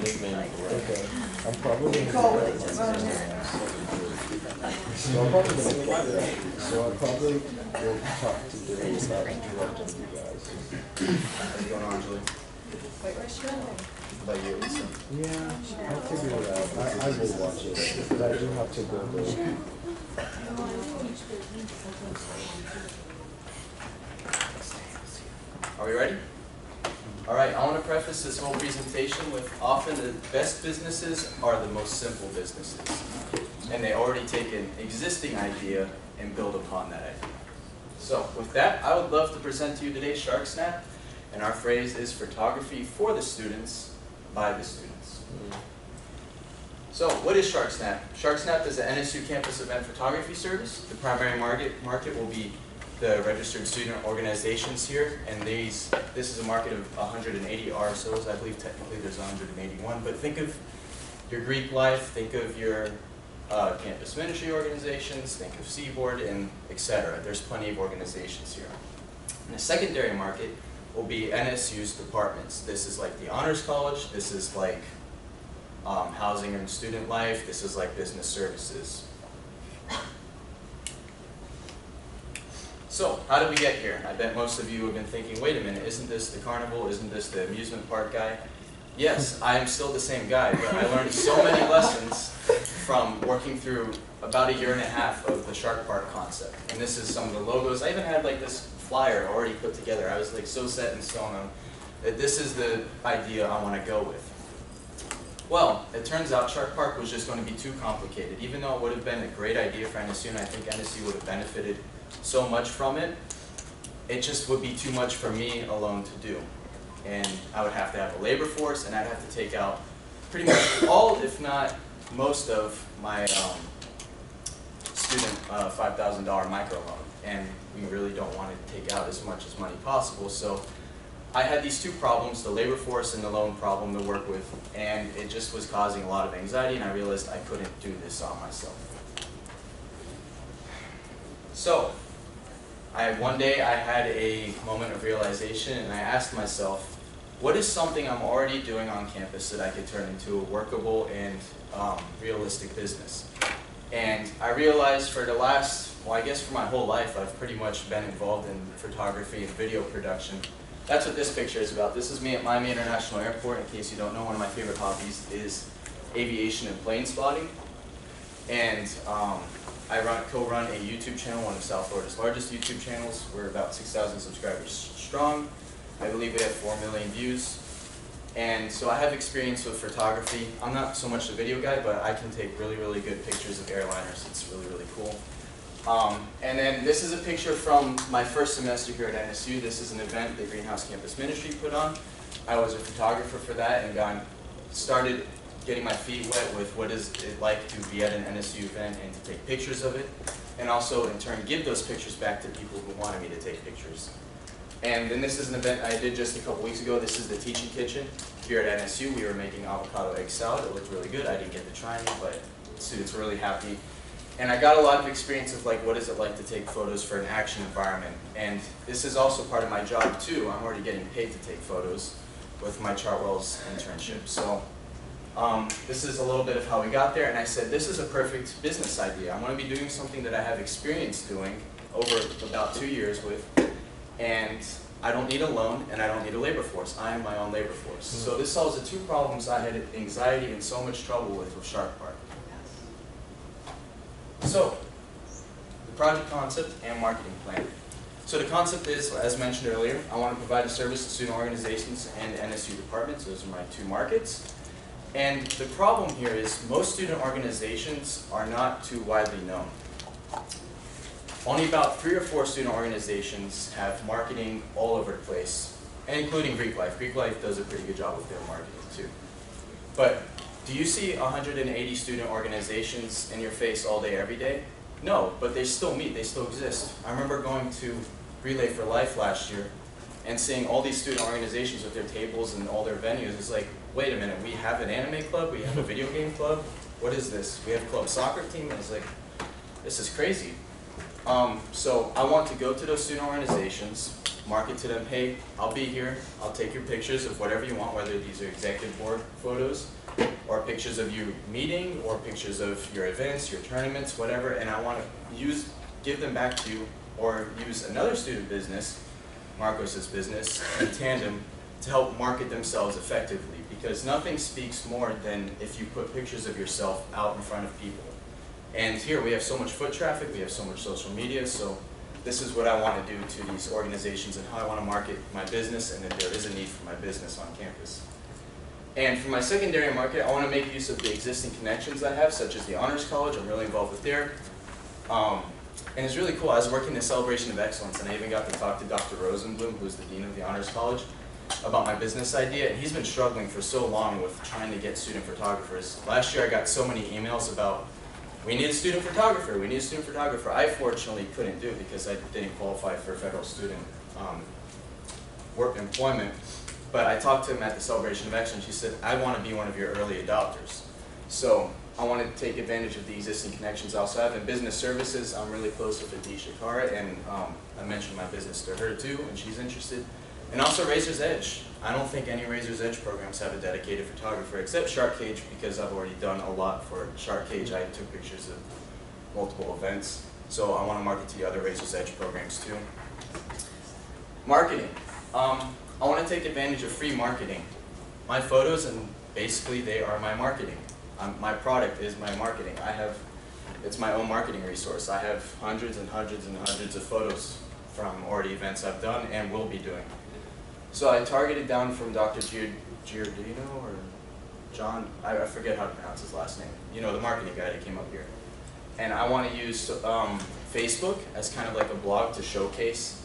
nickname for it. Okay. I'm probably They call it. So I probably will talk today about interrupting you guys. How's it going on, Julie? Wait, where's she going? How about you, Lisa? Yeah, I'll figure it out. I will watch it, but I do have to go there. Are we ready? All right, I want to preface this whole presentation with often the best businesses are the most simple businesses. And they already take an existing idea and build upon that idea. So with that, I would love to present to you today SharkSnap. And our phrase is photography for the students, by the students. So what is SharkSnap? SharkSnap is an NSU campus event photography service. The primary market will be the registered student organizations here, and this is a market of 180 RSOs. I believe technically there's 181, but think of your Greek Life, think of your campus ministry organizations, think of Seaboard, and etc. There's plenty of organizations here. And the secondary market will be NSU's departments. This is like the Honors College, this is like housing and student life, this is like business services. So, how did we get here? I bet most of you have been thinking, wait a minute, isn't this the carnival? Isn't this the amusement park guy? Yes, I am still the same guy, but I learned so many lessons from working through about 1.5 years of the Shark Park concept. And this is some of the logos. I even had like this flyer already put together. I was like so set in stone on that this is the idea I want to go with. Well, it turns out Shark Park was just going to be too complicated. Even though it would have been a great idea for NSU, and I think NSU would have benefited so much from it, it just would be too much for me alone to do. And I would have to have a labor force, and I'd have to take out pretty much all, if not most of my student $5,000 microloan. And we really don't want to take out as much as money possible. So I had these two problems, the labor force and the loan problem to work with, and it just was causing a lot of anxiety, and I realized I couldn't do this on myself. So, one day I had a moment of realization, and I asked myself, what is something I'm already doing on campus that I could turn into a workable and realistic business? And I realized for the last, well, I guess for my whole life, I've pretty much been involved in photography and video production. That's what this picture is about. This is me at Miami International Airport. In case you don't know, one of my favorite hobbies is aviation and plane spotting. And I co-run a YouTube channel, one of South Florida's largest YouTube channels. We're about 6,000 subscribers strong. I believe we have 4 million views. And so I have experience with photography. I'm not so much a video guy, but I can take really, really good pictures of airliners. It's really, really cool. And then this is a picture from my first semester here at NSU. This is an event that Greenhouse Campus Ministry put on. I was a photographer for that and started getting my feet wet with what is it like to be at an NSU event and to take pictures of it, and also in turn give those pictures back to people who wanted me to take pictures. And then this is an event I did just a couple weeks ago. This is the Teaching Kitchen here at NSU. We were making avocado egg salad. It looked really good. I didn't get to try any, but students were really happy. And I got a lot of experience of like what is it like to take photos for an action environment. And this is also part of my job too. I'm already getting paid to take photos with my Chartwell's internship. So this is a little bit of how we got there, and I said this is a perfect business idea. I want to be doing something that I have experience doing over about 2 years with, and I don't need a loan and I don't need a labor force. I am my own labor force. So this solves the two problems I had anxiety and so much trouble with Shark Park. So, the project concept and marketing plan. So the concept is, as mentioned earlier, I want to provide a service to student organizations and NSU departments. Those are my two markets. And the problem here is most student organizations are not too widely known. Only about 3 or 4 student organizations have marketing all over the place, and including Greek Life. Greek Life does a pretty good job with their marketing too. But do you see 180 student organizations in your face all day, every day? No, but they still meet, they still exist. I remember going to Relay for Life last year and seeing all these student organizations with their tables and all their venues. It's like, wait a minute, we have an anime club, we have a video game club, what is this? We have a club soccer team, and it's like, this is crazy. So I want to go to those student organizations market to them, hey, I'll be here, I'll take your pictures of whatever you want, whether these are executive board photos, or pictures of you meeting, or pictures of your events, your tournaments, whatever, and I want to give them back to you, or use another student business, Marcos's business, in tandem, to help market themselves effectively, because nothing speaks more than if you put pictures of yourself out in front of people. And here we have so much foot traffic, we have so much social media, so this is what I want to do to these organizations and how I want to market my business, and that there is a need for my business on campus. And for my secondary market, I want to make use of the existing connections I have, such as the Honors College. I'm really involved with there. And it's really cool. I was working the Celebration of Excellence, and I even got to talk to Dr. Rosenblum, who's the Dean of the Honors College, about my business idea. And he's been struggling for so long with trying to get student photographers. Last year I got so many emails about, we need a student photographer, we need a student photographer. I fortunately couldn't do it because I didn't qualify for federal student work employment. But I talked to him at the Celebration of Excellence. He said, I want to be one of your early adopters. So I wanted to take advantage of the existing connections I also have. In business services, I'm really close with Adisha Kara, and I mentioned my business to her too, and she's interested. And also Razor's Edge. I don't think any Razor's Edge programs have a dedicated photographer except Shark Cage, because I've already done a lot for Shark Cage. I took pictures of multiple events. So I want to market to the other Razor's Edge programs too. Marketing. I want to take advantage of free marketing. My photos, and basically they are my marketing. My product is my marketing. It's my own marketing resource. I have hundreds and hundreds and hundreds of photos from already events I've done and will be doing. So I targeted down from Dr. Giordino or John, I forget how to pronounce his last name. You know, the marketing guy that came up here. And I want to use Facebook as kind of like a blog to showcase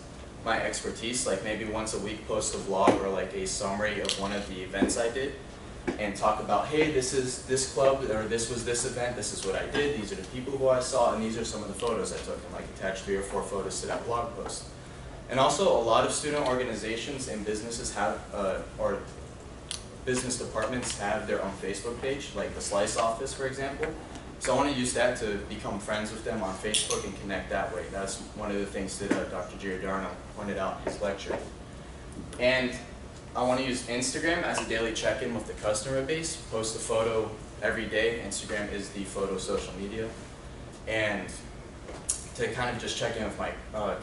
my expertise, like maybe once a week post a vlog or like a summary of one of the events I did, and talk about, hey, this is this club, or this was this event, this is what I did, these are the people who I saw, and these are some of the photos I took, and like attach 3 or 4 photos to that blog post. And also a lot of student organizations and businesses have, or business departments have their own Facebook page, like the Slice office, for example. So I want to use that to become friends with them on Facebook and connect that way. That's one of the things that Dr. Giordano pointed out in his lecture. And I want to use Instagram as a daily check-in with the customer base, post a photo every day. Instagram is the photo social media. And to kind of just check in with my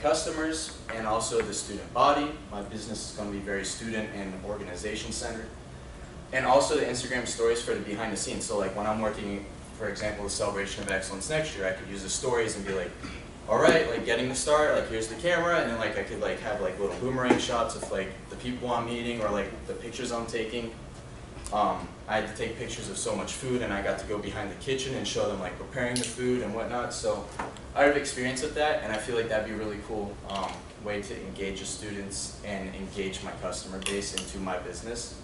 customers and also the student body. My business is going to be very student and organization centered. And also the Instagram stories for the behind the scenes. So like when I'm working, for example, the Celebration of Excellence next year, I could use the stories and be like, all right, like getting the start, like here's the camera, and then like I could like have like little boomerang shots of like the people I'm meeting or like the pictures I'm taking. I had to take pictures of so much food, and I got to go behind the kitchen and show them like preparing the food and whatnot. So I have experience with that, and I feel like that'd be a really cool way to engage the students and engage my customer base into my business.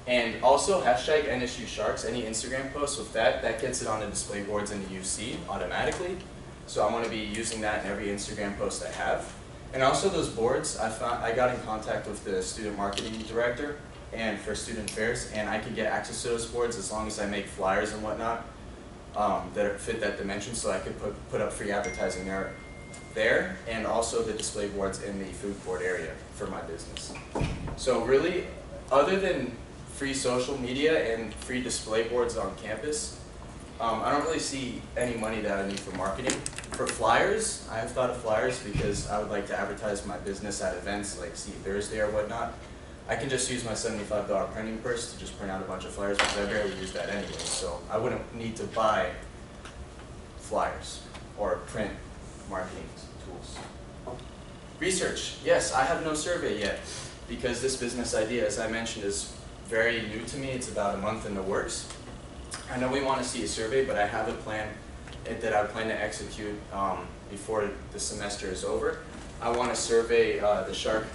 And also hashtag NSU Sharks, any Instagram posts with that gets it on the display boards in the UC automatically. So I want to be using that in every Instagram post I have. And also those boards, I got in contact with the student marketing director and for student affairs, and I could get access to those boards as long as I make flyers and whatnot that fit that dimension, so I could put up free advertising there, and also the display boards in the food court area for my business. So really, other than free social media and free display boards on campus, I don't really see any money that I need for marketing. For flyers, I have thought of flyers because I would like to advertise my business at events like See Thursday or whatnot. I can just use my $75 printing purse to just print out a bunch of flyers because I barely use that anyway, so I wouldn't need to buy flyers or print marketing tools. Research. Yes, I have no survey yet because this business idea, as I mentioned, is very new to me. It's about a month in the works. I know we want to see a survey, but I have a plan that I plan to execute before the semester is over. I want to survey the Shark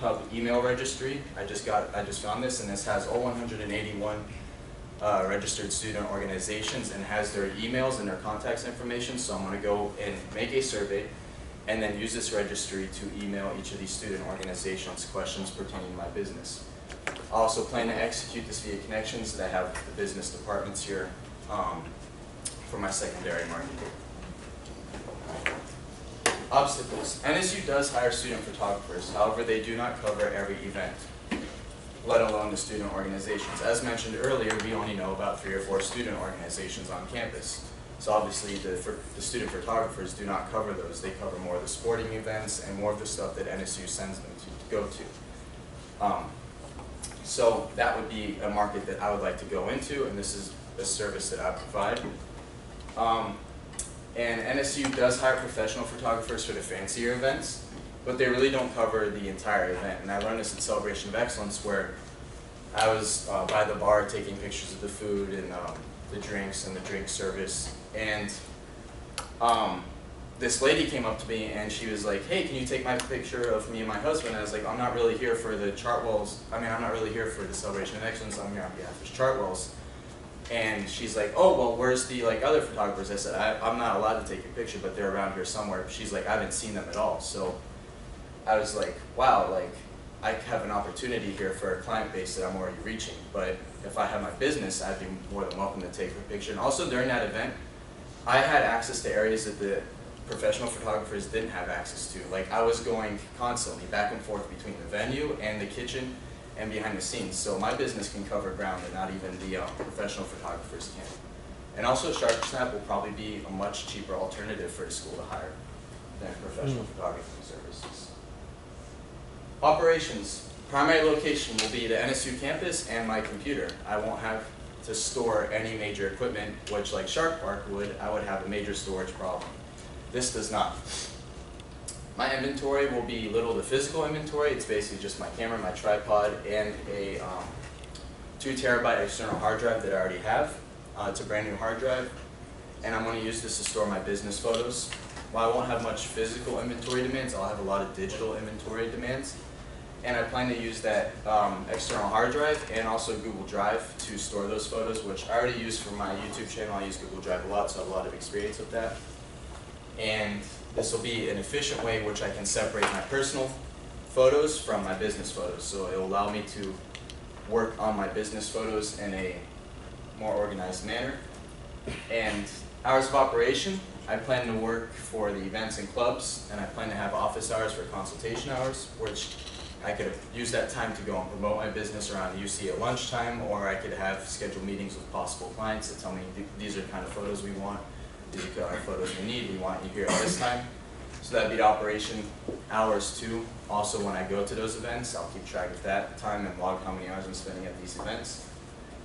Hub email registry. I just found this, and this has all 181 registered student organizations and has their emails and their contacts information. So I'm going to go and make a survey and then use this registry to email each of these student organizations questions pertaining to my business. I also plan to execute this via connections that I have with the business departments here for my secondary marketing. Obstacles. NSU does hire student photographers, however they do not cover every event, let alone the student organizations. As mentioned earlier, we only know about 3 or 4 student organizations on campus. So obviously the student photographers do not cover those. They cover more of the sporting events and more of the stuff that NSU sends them to go to. So that would be a market that I would like to go into, and this is a service that I provide. And NSU does hire professional photographers for the fancier events, but they really don't cover the entire event. And I learned this at Celebration of Excellence, where I was by the bar taking pictures of the food and the drinks and the drink service. And this lady came up to me and she was like, "Hey, can you take my picture of me and my husband?" And I was like, "I'm not really here for the Chartwells. I'm not really here for the Celebration of Excellence. I'm here on behalf of Chartwells." And she's like, "Oh, well, where's the other photographers?" I said, I'm not allowed to take a picture, but they're around here somewhere. She's like, "I haven't seen them at all." So I was like, wow, like I have an opportunity here for a client base that I'm already reaching. But if I had my business, I'd be more than welcome to take a picture. And also during that event, I had access to areas that the professional photographers didn't have access to. Like I was going constantly back and forth between the venue and the kitchen and behind the scenes. So my business can cover ground that not even the professional photographers can. And also SharkSnap will probably be a much cheaper alternative for the school to hire than professional photography services. Operations. Primary location will be the NSU campus and my computer. I won't have to store any major equipment, which like Shark Park would, I would have a major storage problem. This does not. My inventory will be little to physical inventory. It's basically just my camera, my tripod, and a 2 terabyte external hard drive that I already have. It's a brand new hard drive, and I'm going to use this to store my business photos. While I won't have much physical inventory demands, I'll have a lot of digital inventory demands. And I plan to use that external hard drive and also Google Drive to store those photos, which I already use for my YouTube channel. I use Google Drive a lot, so I have a lot of experience with that. And this will be an efficient way in which I can separate my personal photos from my business photos. So it will allow me to work on my business photos in a more organized manner. And hours of operation, I plan to work for the events and clubs, and I plan to have office hours for consultation hours, which I could use that time to go and promote my business around UC at lunchtime, or I could have scheduled meetings with possible clients that tell me these are the kind of photos we want, these are the kind of photos we need, we want you here at this time. So that'd be the operation hours too. Also when I go to those events, I'll keep track of that time and log how many hours I'm spending at these events.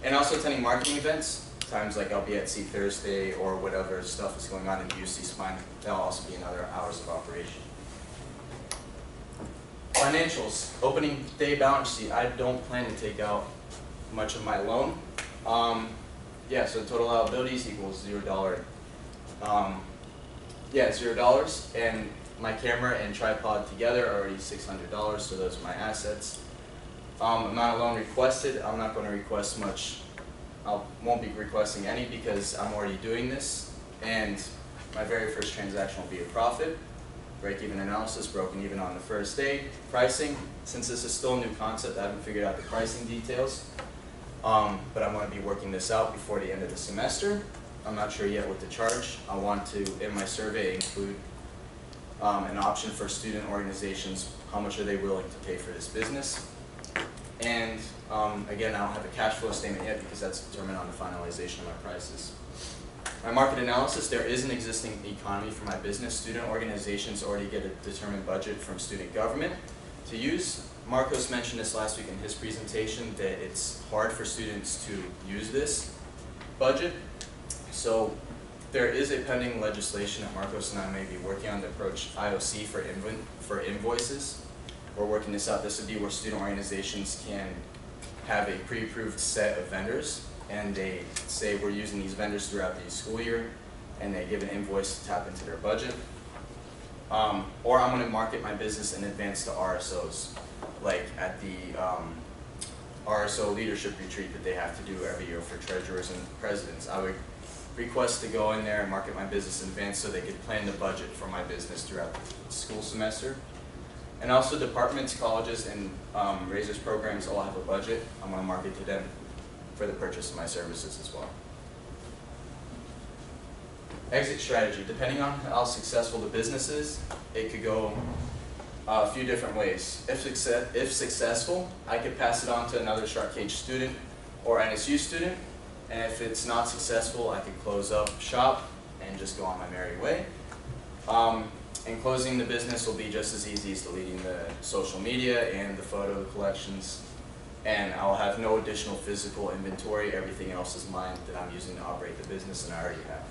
And also attending marketing events, times like I'll be at Seat Thursday or whatever stuff is going on in the UC Spine, that'll also be another hours of operation. Financials, opening day balance sheet. I don't plan to take out much of my loan. Yeah, so total liabilities equals $0. Yeah, $0. And my camera and tripod together are already $600, so those are my assets. Amount of loan requested, I'm not going to request much. I won't be requesting any because I'm already doing this. And my very first transaction will be a profit. Break-even analysis, broken even on the first day. Pricing, since this is still a new concept, I haven't figured out the pricing details. But I'm going to be working this out before the end of the semester. I'm not sure yet what to charge. I want to, in my survey, include an option for student organizations. How much are they willing to pay for this business? And again, I don't have a cash flow statement yet because that's determined on the finalization of my prices. My market analysis, there is an existing economy for my business. Student organizations already get a determined budget from student government to use. Marcos mentioned this last week in his presentation that it's hard for students to use this budget. So there is a pending legislation that Marcos and I may be working on to approach IOC for invoices. We're working this out. This would be where student organizations can have a pre-approved set of vendors, and they say we're using these vendors throughout the school year, and they give an invoice to tap into their budget. Or I'm going to market my business in advance to RSOs, like at the RSO leadership retreat that they have to do every year for treasurers and presidents. I would request to go in there and market my business in advance so they could plan the budget for my business throughout the school semester. And also departments, colleges, and Razors programs all have a budget. I'm going to market to them for the purchase of my services as well. exit strategy. Depending on how successful the business is, it could go a few different ways. If successful, I could pass it on to another Shark Cage student or NSU student. And if it's not successful, I could close up shop and just go on my merry way. And closing the business will be just as easy as deleting the social media and the photo collections. And I'll have no additional physical inventory. Everything else is mine that I'm using to operate the business, and I already have.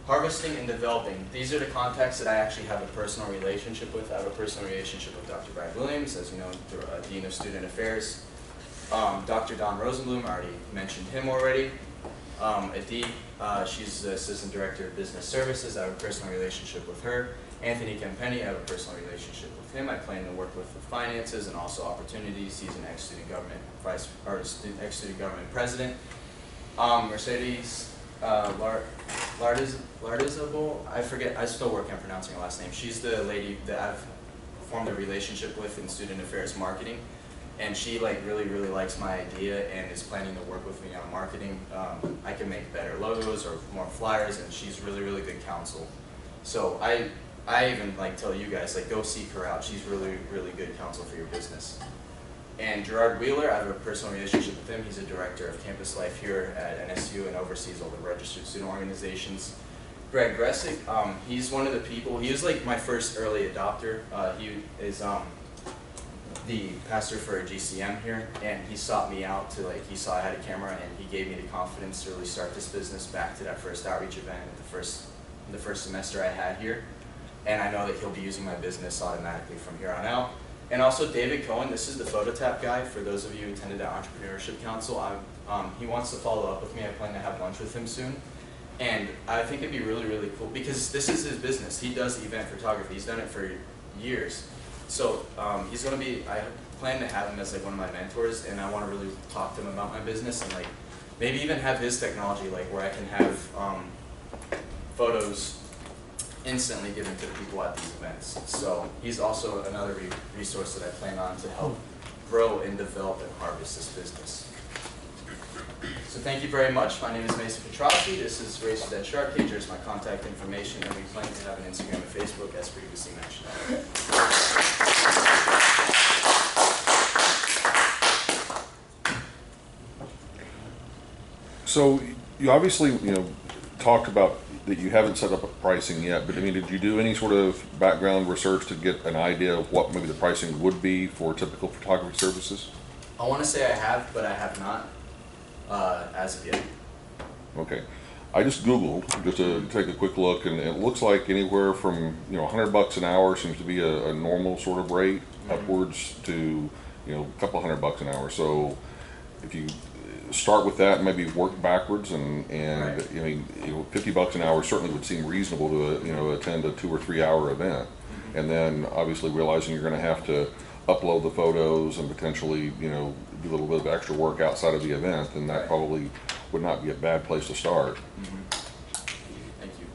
Harvesting and developing. These are the contacts that I actually have a personal relationship with. I have a personal relationship with Dr. Brad Williams, as you know, Dean of Student Affairs. Dr. Don Rosenblum, I already mentioned him already. Adi, she's the Assistant Director of Business Services. I have a personal relationship with her. Anthony Campenny, I have a personal relationship with him. I plan to work with the finances and also opportunities. He's an ex-student government ex-student government president. Mercedes Lardizabal, I forget, I still work on pronouncing her last name. She's the lady that I've formed a relationship with in student affairs marketing. And she really likes my idea and is planning to work with me on marketing. I can make better logos or more flyers, and she's really good counsel. So I even tell you guys, go seek her out. She's really good counsel for your business. And Gerard Wheeler, I have a personal relationship with him. He's a director of campus life here at NSU and oversees all the registered student organizations. Greg Gressick, he's one of the people, he was my first early adopter. He is the pastor for GCM here, and he sought me out to he saw I had a camera, and he gave me the confidence to really start this business back to that first outreach event in the first semester I had here. And I know that he'll be using my business automatically from here on out. And also David Cohen, this is the PhotoTap guy, for those of you who attended that Entrepreneurship Council. He wants to follow up with me. I plan to have lunch with him soon. And I think it'd be really cool, because this is his business. He does event photography. He's done it for years. So he's going to be, I plan to have him as one of my mentors, and I want to really talk to him about my business, and maybe even have his technology where I can have photos instantly given to the people at these events. So he's also another resource that I plan on to help grow and develop and harvest this business. So thank you very much. My name is Mason Petrossi. This is Race for Dead Shark Cage. Here's my contact information, and we plan to have an Instagram and Facebook as previously mentioned. So you obviously, talked about that you haven't set up a pricing yet, but did you do any sort of background research to get an idea of what maybe the pricing would be for typical photography services? I want to say I have, but I have not as of yet. Okay. I just Googled just to take a quick look, and it looks like anywhere from $100 an hour seems to be a normal sort of rate, upwards to a couple $100 an hour. So if you start with that and maybe work backwards, and Right. $50 an hour certainly would seem reasonable to attend a 2 or 3 hour event, and then obviously realizing you're going to have to upload the photos and potentially do a little bit of extra work outside of the event, then that Right. probably would not be a bad place to start. Thank you.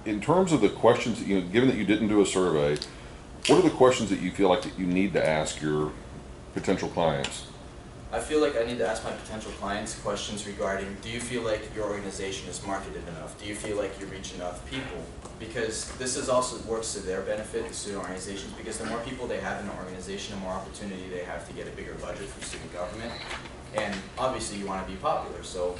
In terms of the questions, given that you didn't do a survey, what are the questions that you feel like that you need to ask your potential clients? I feel like I need to ask my potential clients questions regarding, do you feel like your organization is marketed enough? Do you feel like you reach enough people? Because this is also works to their benefit, the student organizations, because the more people they have in an organization, the more opportunity they have to get a bigger budget from student government. And obviously you want to be popular, so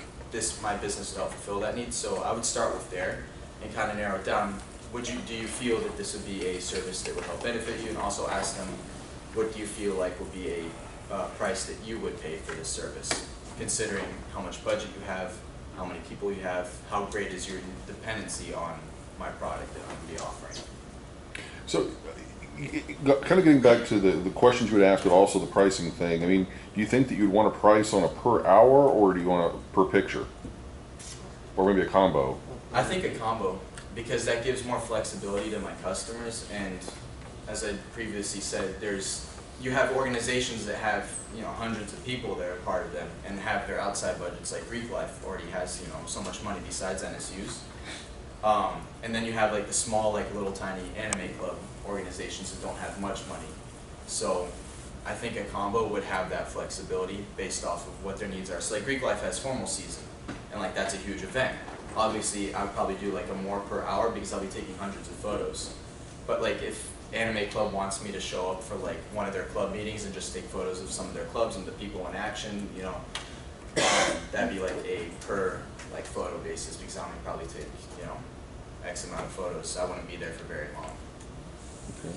my business would help fulfill that need. So I would start with there and kind of narrow it down. Do you feel that this would be a service that would help benefit you? And also ask them, what do you feel like would be a price that you would pay for this service, considering how much budget you have, how many people you have, how great is your dependency on my product that I'm going to be offering. So, kind of getting back to the questions you would ask, but also the pricing thing. Do you think that you'd want to price on a per hour, or do you want a per picture, or maybe a combo? I think a combo, because that gives more flexibility to my customers, and as I previously said, you have organizations that have hundreds of people that are part of them and have their outside budgets, like Greek Life already has so much money besides NSU's, and then you have the small little tiny anime club organizations that don't have much money. So I think a combo would have that flexibility based off of what their needs are. So Greek Life has formal season, and like that's a huge event. Obviously, I would probably do like a more per hour because I'll be taking hundreds of photos. But like if Anime Club wants me to show up for like one of their club meetings and just take photos of some of their clubs and the people in action, you know, that'd be like a per like photo basis because I only probably take, you know, X amount of photos, so I wouldn't be there for very long. Okay.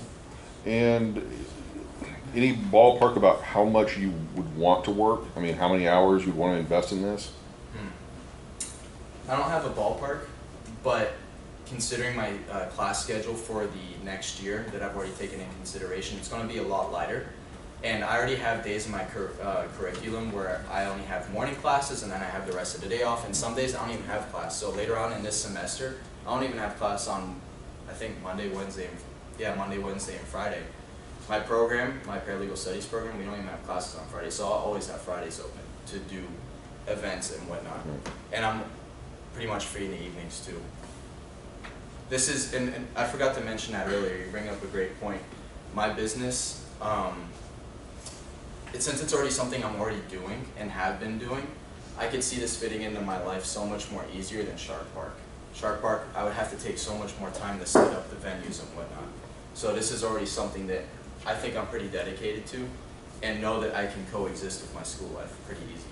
And any ballpark about how much you would want to work? I mean, how many hours you'd want to invest in this? I don't have a ballpark, but considering my class schedule for the next year that I've already taken in consideration, it's going to be a lot lighter. And I already have days in my curriculum where I only have morning classes and then I have the rest of the day off. And some days I don't even have class. So later on in this semester, I don't even have class on, I think, Monday, Wednesday, and Friday. My program, my paralegal studies program, we don't even have classes on Friday. So I'll always have Fridays open to do events and whatnot. And I'm pretty much free in the evenings too. This is, and I forgot to mention that earlier, you bring up a great point. My business, since it's already something I'm already doing and have been doing, I could see this fitting into my life so much more easier than Shark Park. Shark Park, I would have to take so much more time to set up the venues and whatnot. So this is already something that I think I'm pretty dedicated to and know that I can coexist with my school life pretty easy.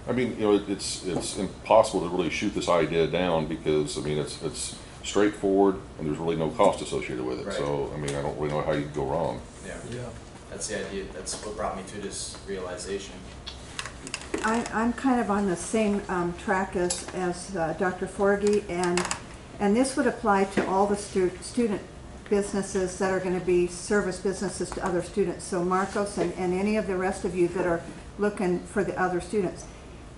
I mean, you know, it's impossible to really shoot this idea down because, I mean, it's straightforward and there's really no cost associated with it. Right. So, I mean, I don't really know how you could go wrong. Yeah. Yeah. That's the idea. That's what brought me to this realization. I'm kind of on the same track as Dr. Forgy, and this would apply to all the student businesses that are going to be service businesses to other students. So Marcos and any of the rest of you that are looking for the other students,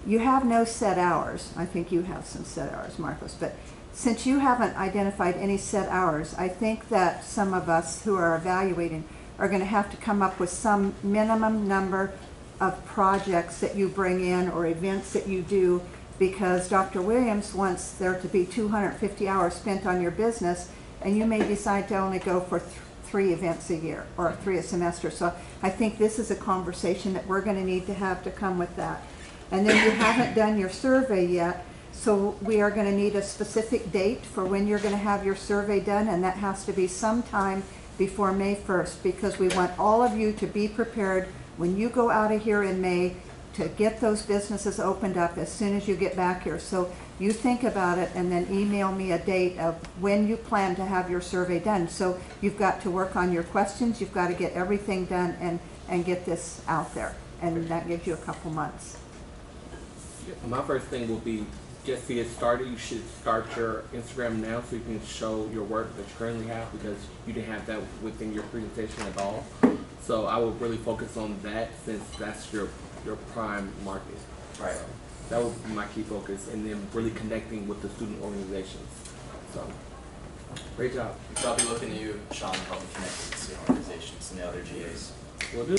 you have no set hours. I think you have some set hours, Marcos, but since you haven't identified any set hours, I think that some of us who are evaluating are going to have to come up with some minimum number of projects that you bring in or events that you do, because Dr. Williams wants there to be 250 hours spent on your business, and you may decide to only go for 3 events a year or 3 a semester. So I think this is a conversation that we're going to need to have to come with that. And then you haven't done your survey yet, so we are going to need a specific date for when you're going to have your survey done, and that has to be sometime before May 1st, because we want all of you to be prepared when you go out of here in May to get those businesses opened up as soon as you get back here. So you think about it and then email me a date of when you plan to have your survey done. So you've got to work on your questions, you've got to get everything done and get this out there. And that gives you a couple months. My first thing will be just to get started. You should start your Instagram now so you can show your work that you currently have, because you didn't have that within your presentation at all. So I would really focus on that, since that's your prime market. Right. So that would be my key focus, and then really connecting with the student organizations. So great job. So I'll be looking to you, Sean, to help me connect with the student organizations and the other GAs. Will do.